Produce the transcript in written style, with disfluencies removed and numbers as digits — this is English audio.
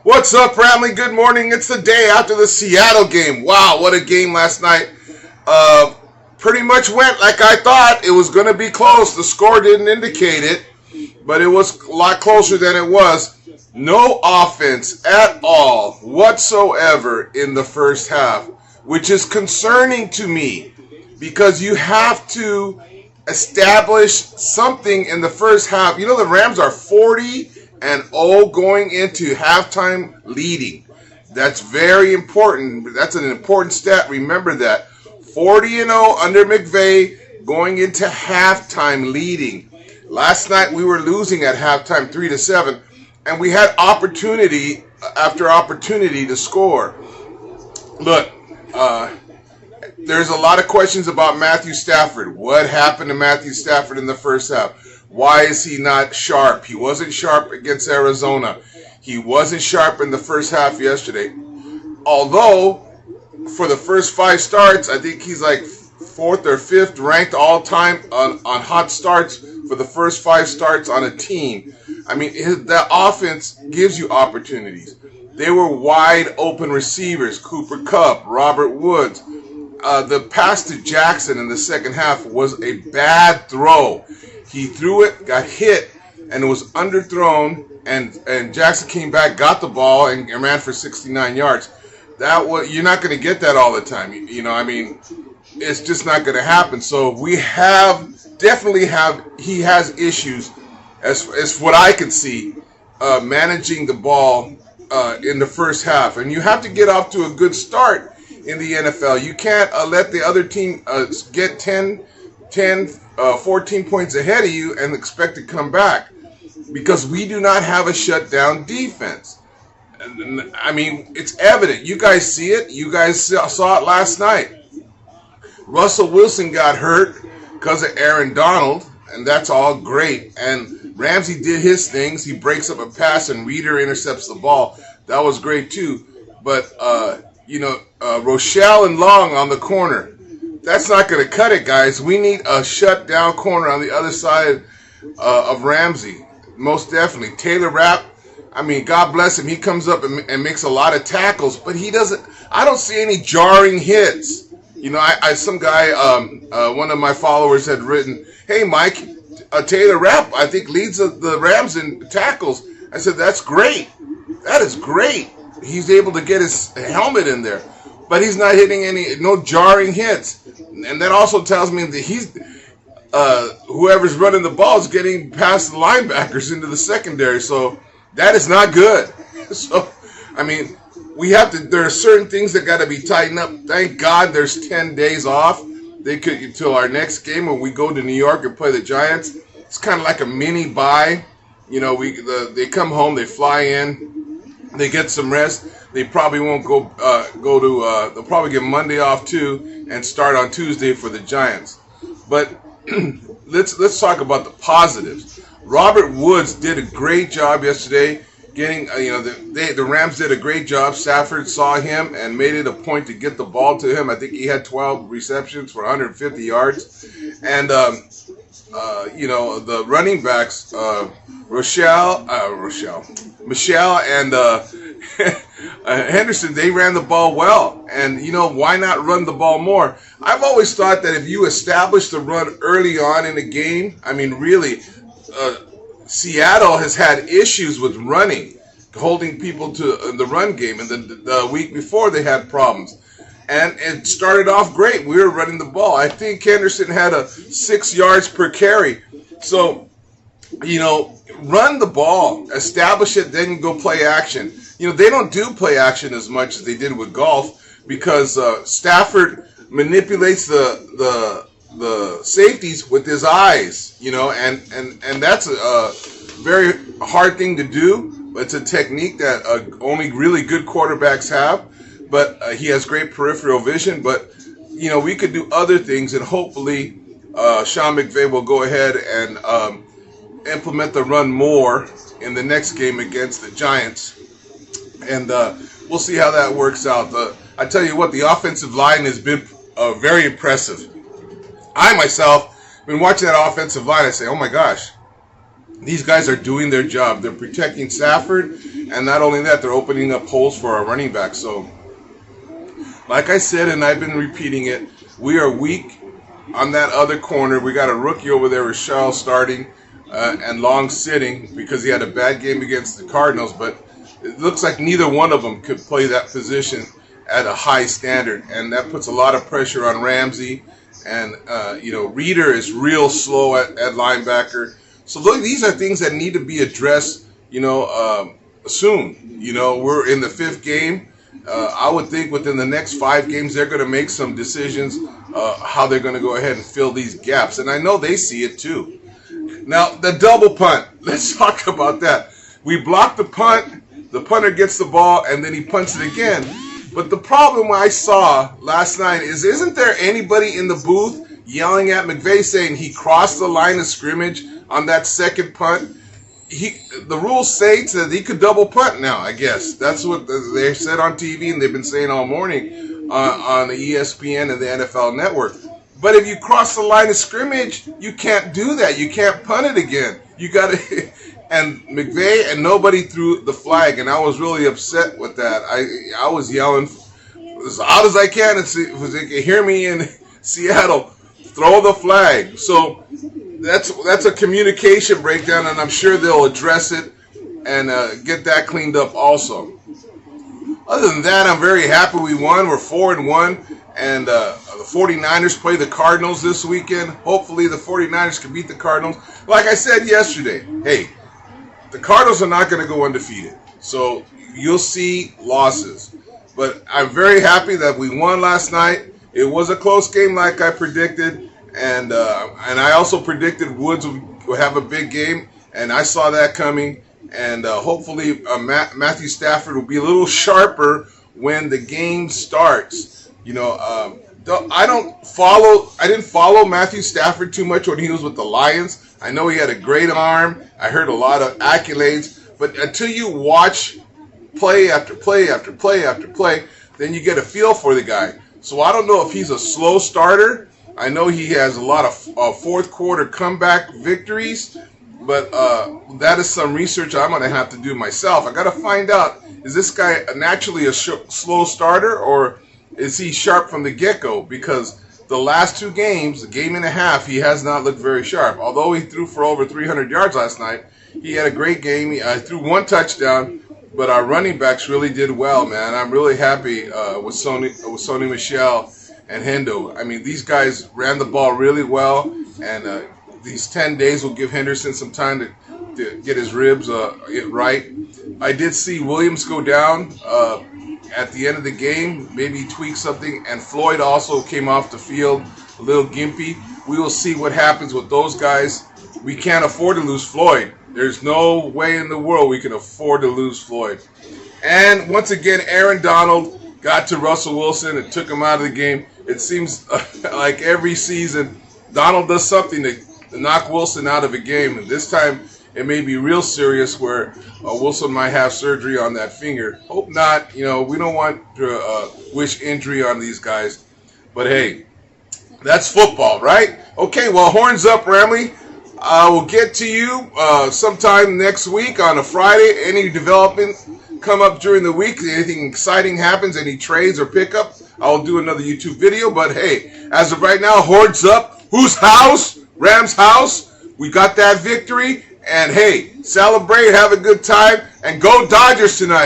What's up, family? Good morning. It's the day after the Seattle game. Wow, what a game last night. Pretty much went like I thought. It was going to be close. The score didn't indicate it, but it was a lot closer than it was. No offense at all whatsoever in the first half, which is concerning to me because you have to establish something in the first half. You know, the Rams are 40-0 going into halftime leading. That's very important. That's an important stat. Remember that. 40-0 under McVay going into halftime leading. Last night we were losing at halftime 3-7, and we had opportunity after opportunity to score. Look, there's a lot of questions about Matthew Stafford. What happened to Matthew Stafford in the first half? Why is he not sharp? He wasn't sharp against Arizona. He wasn't sharp in the first half yesterday. Although, for the first 5 starts, I think he's like 4th or 5th ranked all-time on hot starts for the first 5 starts on a team. I mean, that offense gives you opportunities. They were wide open receivers. Cooper Kupp, Robert Woods. The pass to Jackson in the second half was a bad throw. He threw it, got hit, and it was underthrown, and Jackson came back, got the ball, and ran for 69 yards. You're not going to get that all the time. You know, I mean, it's just not going to happen. So he has issues, as what I could see, managing the ball in the first half. And you have to get off to a good start in the NFL. You can't let the other team get 14 points ahead of you and expect to come back, because we do not have a shutdown defense. I mean, it's evident. You guys see it. You guys saw it last night. Russell Wilson got hurt because of Arron Donald, and that's all great. And Ramsey did his things. He breaks up a pass, and Reeder intercepts the ball. That was great, too. But, Rochelle and Long on the corner. That's not going to cut it, guys. We need a shutdown corner on the other side of Ramsey. Most definitely. Taylor Rapp, I mean, God bless him. He comes up and makes a lot of tackles, but he doesn't. I don't see any jarring hits. You know, some guy, one of my followers had written, "Hey, Mike, Taylor Rapp, I think leads the Rams in tackles." I said, "That's great. That is great. He's able to get his helmet in there, but he's not hitting no jarring hits." And that also tells me that he's whoever's running the ball is getting past the linebackers into the secondary. So that is not good. So, I mean, there are certain things that got to be tightened up. Thank God there's 10 days off. They could until our next game when we go to New York and play the Giants. It's kind of like a mini bye. You know, they come home, they fly in, they get some rest. They probably won't go to. They'll probably get Monday off too, and start on Tuesday for the Giants. But let's talk about the positives. Robert Woods did a great job yesterday. Getting the Rams did a great job. Stafford saw him and made it a point to get the ball to him. I think he had 12 receptions for 150 yards, and the running backs, Michelle, and Henderson, they ran the ball well. And, why not run the ball more? I've always thought that if you establish the run early on in a game, I mean, really, Seattle has had issues with running, holding people to the run game. And the week before, they had problems. And it started off great. We were running the ball. I think Henderson had 6 yards per carry. So, run the ball, establish it, then go play action. They don't do play action as much as they did with golf, because Stafford manipulates the safeties with his eyes, and that's a very hard thing to do. It's a technique that only really good quarterbacks have, but he has great peripheral vision. But, we could do other things, and hopefully Sean McVay will go ahead and implement the run more in the next game against the Giants. And we'll see how that works out. I tell you what, the offensive line has been very impressive. I myself been watching that offensive line. I say, oh my gosh, These guys are doing their job. They're protecting Stafford, and not only that, they're opening up holes for our running back. So, like I said, and I've been repeating it, we are weak on that other corner. We got a rookie over there, Rochelle, starting, and Long sitting because he had a bad game against the Cardinals. But it looks like neither one of them could play that position at a high standard, and that puts a lot of pressure on Ramsey. And Reeder is real slow at linebacker. So look, these are things that need to be addressed, soon. We're in the 5th game. I would think within the next 5 games, they're going to make some decisions how they're going to go ahead and fill these gaps. And I know they see it too. Now, the double punt. Let's talk about that. We block the punt. The punter gets the ball, and then he punts it again. But the problem I saw last night isn't there anybody in the booth yelling at McVay saying he crossed the line of scrimmage on that second punt? The rules say that he could double punt now, I guess. That's what they said on TV, and they've been saying all morning on the ESPN and the NFL Network. But if you cross the line of scrimmage, you can't do that. You can't punt it again. You got to... And McVay and nobody threw the flag, and I was really upset with that. I was yelling as loud as I can, if they can hear me in Seattle, throw the flag. So that's a communication breakdown, and I'm sure they'll address it and get that cleaned up also. Other than that, I'm very happy we won. We're 4-1, and the 49ers play the Cardinals this weekend. Hopefully the 49ers can beat the Cardinals. Like I said yesterday, hey, the Cardinals are not going to go undefeated, so you'll see losses. But I'm very happy that we won last night. It was a close game like I predicted, and I also predicted Woods would have a big game, and I saw that coming. And hopefully Matthew Stafford will be a little sharper when the game starts. I didn't follow Matthew Stafford too much when he was with the Lions. I know he had a great arm. I heard a lot of accolades. But until you watch play after play after play after play, then you get a feel for the guy. So I don't know if he's a slow starter. I know he has a lot of fourth quarter comeback victories. But that is some research I'm going to have to do myself. I got to find out, is this guy naturally a slow starter, or is he sharp from the get-go? Because the last 2 games, a game and a half, he has not looked very sharp. Although he threw for over 300 yards last night, he had a great game. He threw 1 touchdown, but our running backs really did well, man. I'm really happy with Sony Michel and Hendo. I mean, these guys ran the ball really well, and these 10 days will give Henderson some time to get his ribs right. I did see Williams go down at the end of the game, maybe tweak something, and Floyd also came off the field a little gimpy. We will see what happens with those guys. We can't afford to lose Floyd. There's no way in the world we can afford to lose Floyd. And once again, Arron Donald got to Russell Wilson and took him out of the game. It seems like every season Donald does something to knock Wilson out of a game, and this time it may be real serious where Wilson might have surgery on that finger. Hope not. We don't want to wish injury on these guys. But hey, that's football, right? Okay, well, horns up, Ramley. I will get to you sometime next week on a Friday. Any development come up during the week, anything exciting happens, any trades or pickup, I'll do another YouTube video. But hey, as of right now, horns up. Whose house? Rams house. We got that victory. And hey, celebrate, have a good time, and go Dodgers tonight.